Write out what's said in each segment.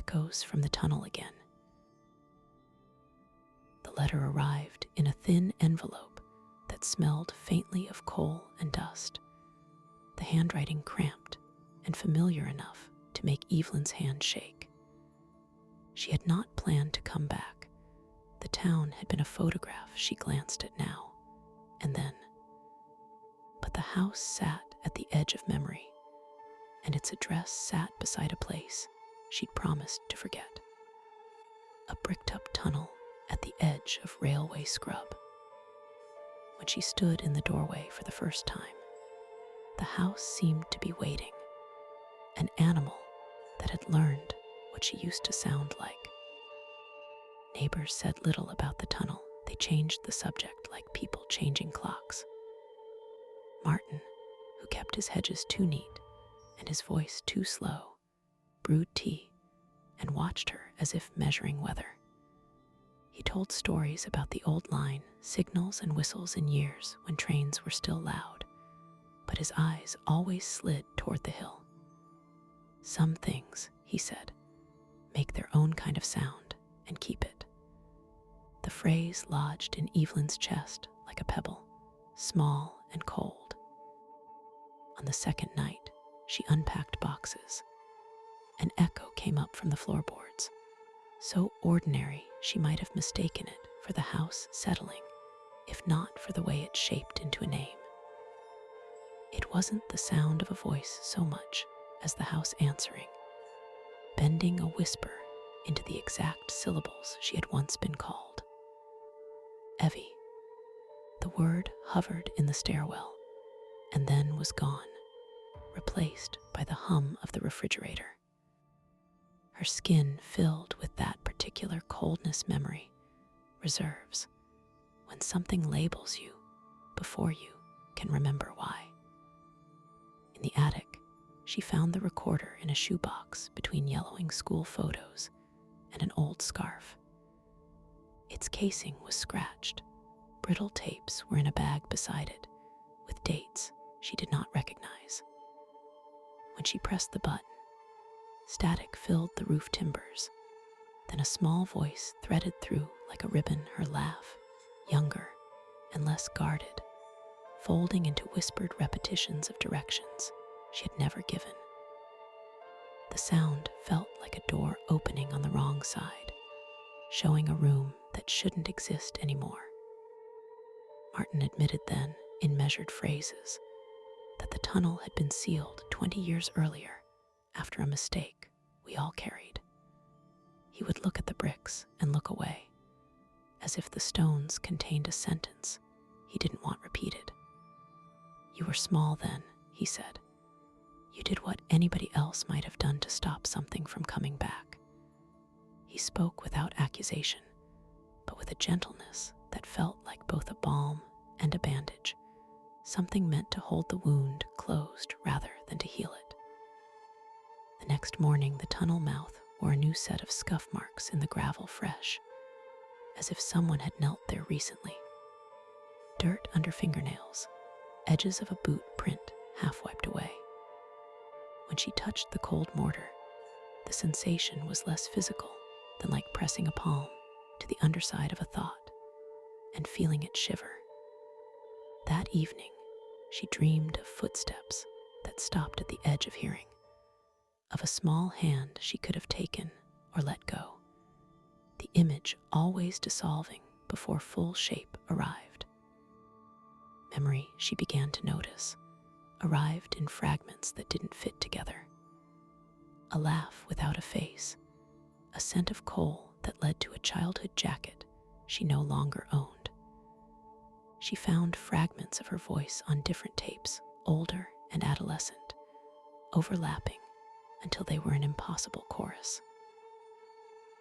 echoes from the tunnel again. The letter arrived in a thin envelope that smelled faintly of coal and dust, the handwriting cramped and familiar enough to make Evelyn's hand shake. She had not planned to come back. The town had been a photograph she glanced at now and then. But the house sat at the edge of memory, and its address sat beside a place she'd promised to forget. A bricked-up tunnel at the edge of railway scrub. When she stood in the doorway for the first time, the house seemed to be waiting, an animal that had learned what she used to sound like. Neighbors said little about the tunnel. They changed the subject like people changing clocks. Martin, who kept his hedges too neat and his voice too slow, brewed tea and watched her as if measuring weather. He told stories about the old line, signals and whistles in years when trains were still loud, but his eyes always slid toward the hill. Some things, he said, make their own kind of sound and keep it. The phrase lodged in Evelyn's chest like a pebble, small and cold. On the second night, she unpacked boxes. An echo came up from the floorboards, so ordinary she might have mistaken it for the house settling, if not for the way it shaped into a name. It wasn't the sound of a voice so much as the house answering, bending a whisper into the exact syllables she had once been called. Evie. The word hovered in the stairwell and then was gone, replaced by the hum of the refrigerator. Her skin filled with that particular coldness memory, reserves, when something labels you before you can remember why. In the attic, she found the recorder in a shoebox between yellowing school photos and an old scarf. Its casing was scratched. Brittle tapes were in a bag beside it, with dates she did not recognize. When she pressed the button, static filled the roof timbers. Then a small voice threaded through like a ribbon her laugh, younger and less guarded, folding into whispered repetitions of directions she had never given. The sound felt like a door opening on the wrong side, showing a room that shouldn't exist anymore. Martin admitted then, in measured phrases, that the tunnel had been sealed 20 years earlier after a mistake we all carried. He would look at the bricks and look away, as if the stones contained a sentence he didn't want repeated. "You were small then," he said. "You did what anybody else might have done to stop something from coming back." He spoke without accusation, but with a gentleness that felt like both a balm and a bandage, something meant to hold the wound closed rather than to heal it. The next morning, the tunnel mouth wore a new set of scuff marks in the gravel fresh, as if someone had knelt there recently. Dirt under fingernails, edges of a boot print half wiped away. When she touched the cold mortar, the sensation was less physical than like pressing a palm to the underside of a thought and feeling it shiver. That evening, she dreamed of footsteps that stopped at the edge of hearing, of a small hand she could have taken or let go, the image always dissolving before full shape arrived. Memory, she began to notice, arrived in fragments that didn't fit together. A laugh without a face, a scent of coal that led to a childhood jacket she no longer owned. She found fragments of her voice on different tapes, older and adolescent, overlapping until they were an impossible chorus.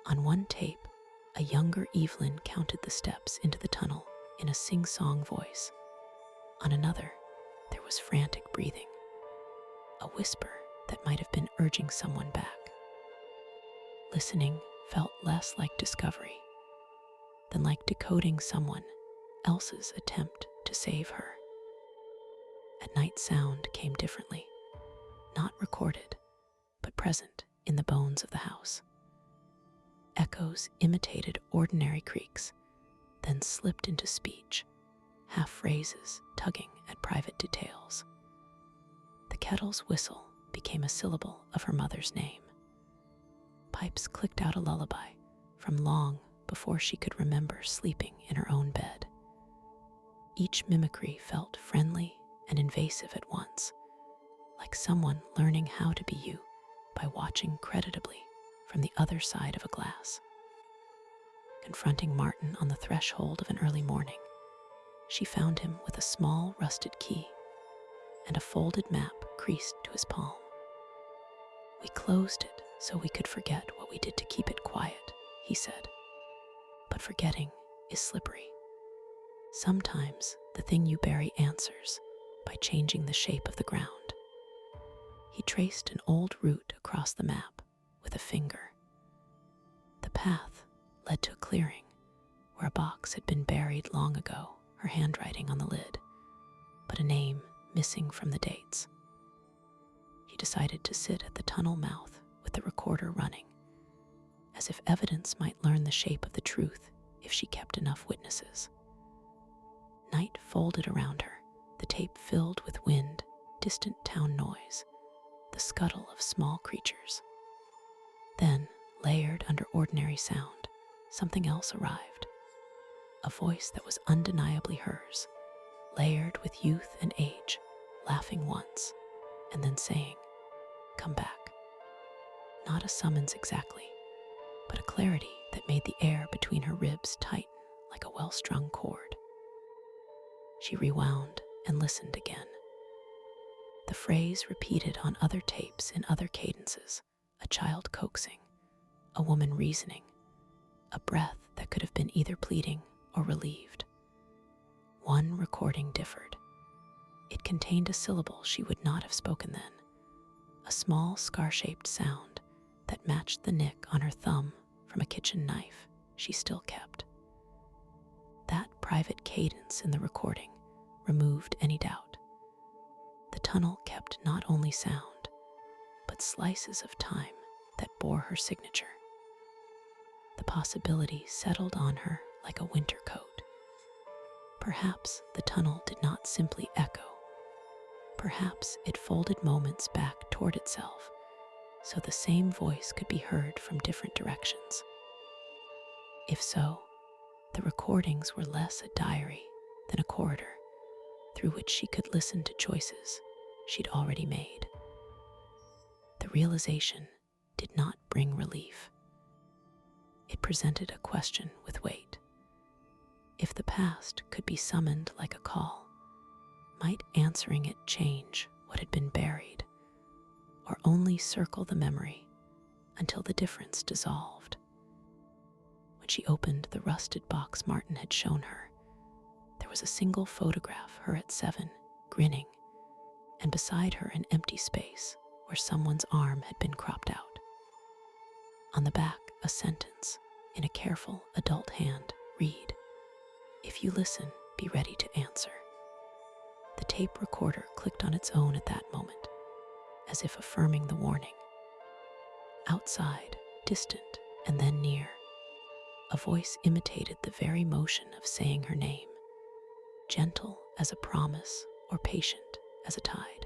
On one tape, a younger Evelyn counted the steps into the tunnel in a sing-song voice. On another, there was frantic breathing, a whisper that might have been urging someone back. Listening felt less like discovery than like decoding someone else's attempt to save her. At night, sound came differently, not recorded, but present in the bones of the house. Echoes imitated ordinary creaks, then slipped into speech, half phrases tugging at private details. The kettle's whistle became a syllable of her mother's name. Pipes clicked out a lullaby from long before she could remember sleeping in her own bed. Each mimicry felt friendly and invasive at once, like someone learning how to be you by watching creditably from the other side of a glass. Confronting Martin on the threshold of an early morning, she found him with a small rusted key and a folded map creased to his palm. "We closed it so we could forget what we did to keep it quiet," he said. "But forgetting is slippery. Sometimes the thing you bury answers by changing the shape of the ground." He traced an old route across the map with a finger. The path led to a clearing where a box had been buried long ago, her handwriting on the lid, but a name missing from the dates. He decided to sit at the tunnel mouth with the recorder running, as if evidence might learn the shape of the truth if she kept enough witnesses. Night folded around her, the tape filled with wind, distant town noise, the scuttle of small creatures. Then, layered under ordinary sound, something else arrived. A voice that was undeniably hers, layered with youth and age, laughing once, and then saying, "Come back." Not a summons exactly, but a clarity that made the air between her ribs tighten like a well-strung cord. She rewound and listened again. The phrase repeated on other tapes in other cadences, a child coaxing, a woman reasoning, a breath that could have been either pleading or relieved. One recording differed. It contained a syllable she would not have spoken then, a small scar-shaped sound that matched the nick on her thumb from a kitchen knife she still kept. That private cadence in the recording removed any doubt. The tunnel kept not only sound, but slices of time that bore her signature. The possibility settled on her like a winter coat. Perhaps the tunnel did not simply echo. Perhaps it folded moments back toward itself, so the same voice could be heard from different directions. If so, the recordings were less a diary than a corridor through which she could listen to choices she'd already made. The realization did not bring relief. It presented a question with weight. If the past could be summoned like a call, might answering it change what had been buried, or only circle the memory until the difference dissolved? When she opened the rusted box Martin had shown her, there was a single photograph, her at 7, grinning, and beside her an empty space where someone's arm had been cropped out. On the back, a sentence in a careful adult hand read, "If you listen, be ready to answer." The tape recorder clicked on its own at that moment, as if affirming the warning. Outside, distant and then near, a voice imitated the very motion of saying her name, gentle as a promise or patient as a tide.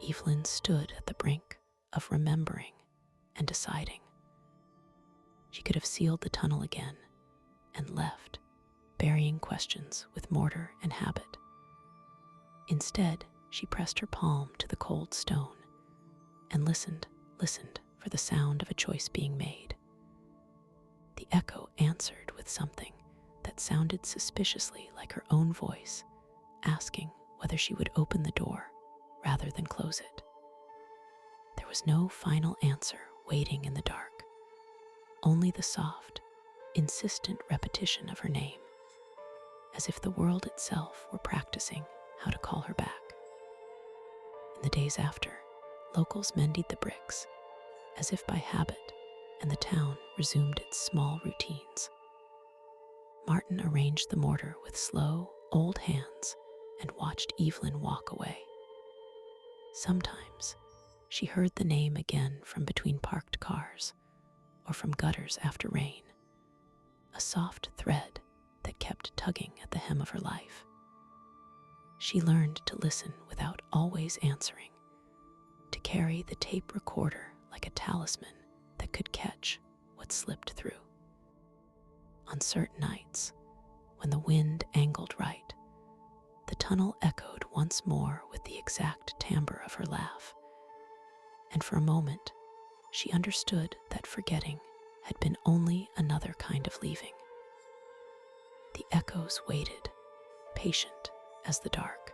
Evelyn stood at the brink of remembering and deciding. She could have sealed the tunnel again and left, burying questions with mortar and habit. Instead, she pressed her palm to the cold stone and listened for the sound of a choice being made. The echo answered with something that sounded suspiciously like her own voice, asking whether she would open the door rather than close it. There was no final answer waiting in the dark, only the soft, insistent repetition of her name, as if the world itself were practicing how to call her back. In the days after, locals mended the bricks, as if by habit, and the town resumed its small routines. Martin arranged the mortar with slow, old hands and watched Evelyn walk away. Sometimes she heard the name again from between parked cars, or from gutters after rain. A soft thread that kept tugging at the hem of her life. She learned to listen without always answering, to carry the tape recorder like a talisman that could catch what slipped through. On certain nights, when the wind angled right, the tunnel echoed once more with the exact timbre of her laugh, and for a moment she understood that forgetting had been only another kind of leaving. The echoes waited, patient as the dark,